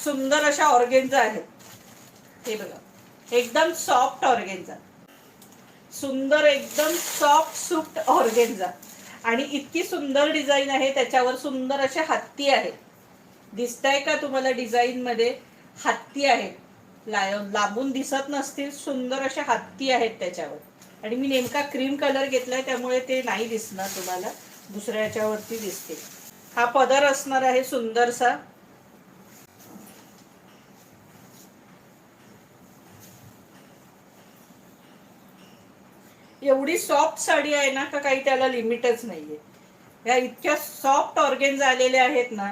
सुंदर अशा ऑर्गेन्झा आहेत. हे बघा, एकदम सॉफ्ट ऑर्गेन्झा, सुंदर एकदम सॉफ्ट सुफ्ट ऑर्गेन्झा. आणि इतकी सुंदर डिझाईन आहे, त्याच्यावर सुंदर असे हत्ती आहेत. दिसताय का तुम्हाला? डिझाईन मध्ये हत्ती आहेत, लांबून दिसत नसतील, सुंदर असे हत्ती आहेत त्याच्यावर. आणि मी नेमका क्रीम कलर घेतलाय त्यामुळे ते नाही दिसणार तुम्हाला, दुसऱ्या याच्यावरती दिसते. हा पदर असणार आहे सुंदरसा. एवढी सॉफ्ट साडी आहे ना, का काही त्याला लिमिटच नाहीये. या इतक्या सॉफ्ट ऑर्गेन्झा आलेल्या आहेत ना,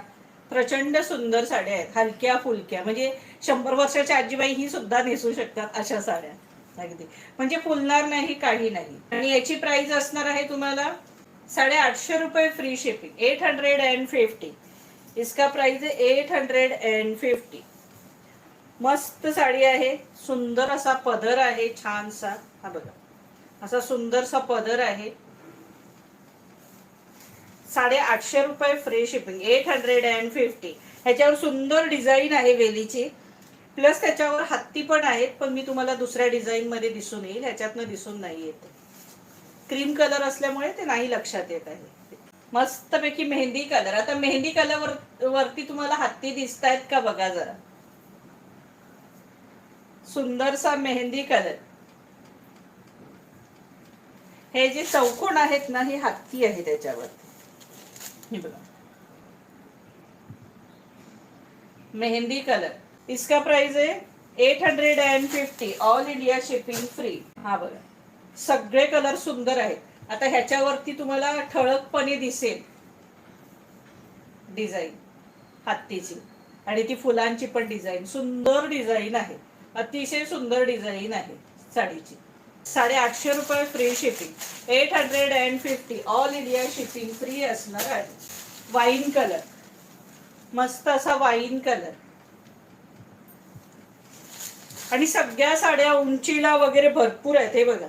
प्रचंड सुंदर साड्या आहेत, हलक्या फुलक्या. म्हणजे 100 वर्षाच्या आजीबाई ही सुद्धा नेसू शकतात अशा साड्या. अगदी म्हणजे फुलणार नाही, काही नाही. आणि याची प्राइस असणार आहे तुम्हाला 850 रुपये फ्री शिपिंग, 850. इसका प्राइस आहे 850. मस्त साडी आहे, सुंदर असा पदर आहे छानसा. हा बघा, असा सुंदरसा पदर आहे. 850 रुपये फ्री शिपिंग, 850. ह्याच्यावर सुंदर डिझाईन आहे वेलीची, प्लस त्याच्यावर हत्ती पण आहेत. पण मी तुम्हाला दुसऱ्या डिझाईन मध्ये दिसून येईल, ह्याच्यातनं दिसून नाही येत. क्रीम कलर असल्यामुळे ते नाही लक्षात येत आहे. मस्तपैकी मेहंदी कलर. आता मेहंदी कलर वरती तुम्हाला हत्ती दिसत आहेत का बघा जरा. सुंदरसा मेहंदी कलर. हे जे चौकोन आहेत ना, हे हत्ती आहे त्याच्यावरती. हे बघा, मेहंदी कलर. इसका प्राइस आहे 850, ऑल इंडिया शिपिंग फ्री. हा बघा, सगळे कलर सुंदर आहेत. आता ह्याच्यावरती तुम्हाला ठळकपणे दिसेल डिझाईन हत्तीची, आणि ती फुलांची पण डिझाईन. सुंदर डिझाईन आहे, अतिशय सुंदर डिझाईन आहे साडीची. 850 रुपये free shipping, 850, all India shipping free असणार आहे. वाईन कलर, मस्त असा वाईन कलर. आणि सगळ्या साड्या उंचीला वगैरे भरपूर आहेत. हे बघा,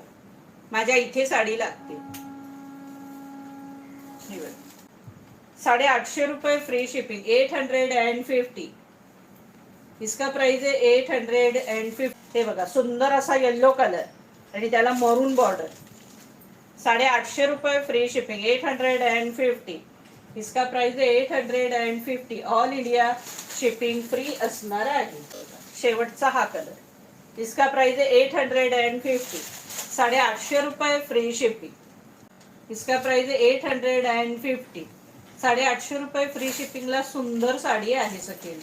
माझ्या इथे साडी लागते. 850 रुपये फ्री शिपिंग, 850. इसका प्राइस आहे 850. हे बघा, सुंदर असा येल्लो कलर आणि त्याला मरून बॉर्डर. 850 रुपये फ्री शिपिंग, 850. इसका प्राइस आहे 850, ऑल इंडिया शिपिंग फ्री असणार आहे. शेवटचा हा कलर. इसका प्राइस आहे 850. 850 रुपये फ्री शिपिंग. इसका प्राइस आहे 850. 850 रुपये फ्री शिपिंगला सुंदर साडी आहे सकेली.